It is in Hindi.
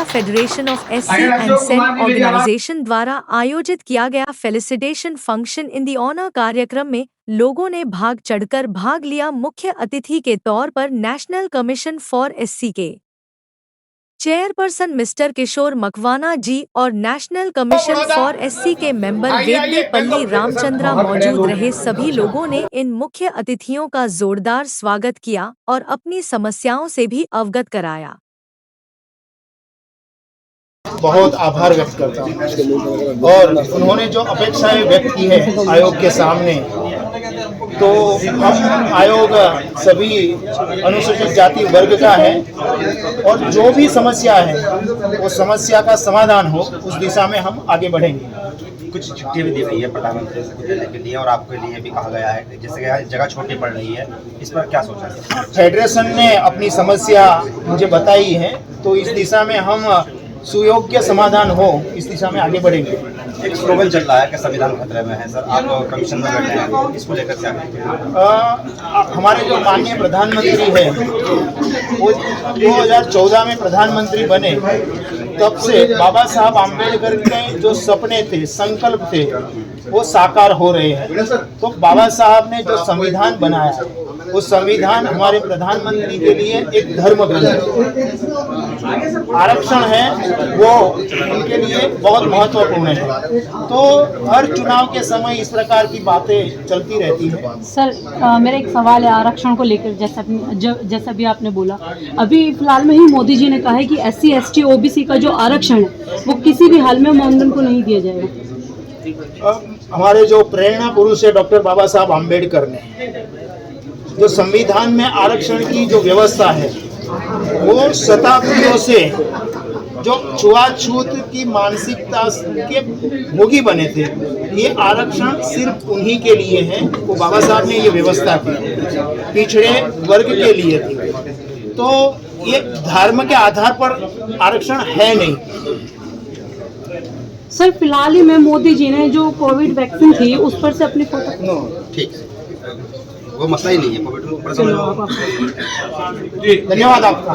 फेडरेशन ऑफ एससी एंड सेन ऑर्गेनाइजेशन द्वारा आयोजित किया गया felicitation function in the honour कार्यक्रम में लोगों ने भाग चढ़कर भाग लिया। मुख्य अतिथि के तौर पर नेशनल कमीशन फॉर एससी के चेयरपर्सन मिस्टर किशोर मकवाना जी और नेशनल कमीशन फॉर एससी के मेंबर वेदनेपल्ली रामचंद्रा मौजूद रहे। सभी लोगों ने इन मुख्य अतिथियों का जोरदार स्वागत किया और अपनी समस्याओं से भी अवगत कराया। बहुत आभार व्यक्त करता हूँ और उन्होंने जो अपेक्षाएं व्यक्त की है आयोग के सामने, तो हम आयोग सभी अनुसूचित जाति वर्ग का है और जो भी समस्या है वो समस्या का समाधान हो उस दिशा में हम आगे बढ़ेंगे। कुछ छुट्टी भी दी गई है प्रधानमंत्री से देने के लिए और आपके लिए भी कहा गया है, जैसे कि जगह छोटी पड़ रही है, इस पर क्या सोचा है? फेडरेशन ने अपनी समस्या मुझे बताई है, तो इस दिशा में हम सुयोग्य समाधान हो इस दिशा में आगे बढ़ेंगे। एक स्लोगन चल रहा है कि संविधान खतरे में है सर, आप कमीशन में बैठे हैं, इसको लेकर क्या? हमारे जो माननीय प्रधानमंत्री है वो 2014 में प्रधानमंत्री बने, तब से बाबा साहब आम्बेडकर के जो सपने थे, संकल्प थे, वो साकार हो रहे हैं। तो बाबा साहब ने जो संविधान बनाया, वो संविधान हमारे प्रधानमंत्री के लिए एक धर्म ग्रंथ है। आरक्षण है वो उनके लिए बहुत महत्वपूर्ण है। तो हर चुनाव के समय इस प्रकार की बातें चलती रहती है। सर मेरा एक सवाल है आरक्षण को लेकर, जैसा भी आपने बोला, अभी फिलहाल में ही मोदी जी ने कहा है कि SC ST OBC का जो आरक्षण है वो किसी भी हाल में मानदंड को नहीं दिया जाएगा। हमारे जो प्रेरणा पुरुष है डॉक्टर बाबा साहब आम्बेडकर ने जो संविधान में आरक्षण की जो व्यवस्था है वो शताब्दियों से जो छुआछूत की मानसिकता के भोगी बने थे, ये आरक्षण सिर्फ उन्हीं के लिए है। वो बाबा साहब ने ये व्यवस्था की, पिछड़े वर्ग के लिए थी। तो ये धर्म के आधार पर आरक्षण है नहीं। सर फिलहाल ही में मोदी जी ने जो कोविड वैक्सीन थी उस पर से अपनी फोटो, ठीक, वो मसला ही नहीं है कोविड के ऊपर। धन्यवाद आपका।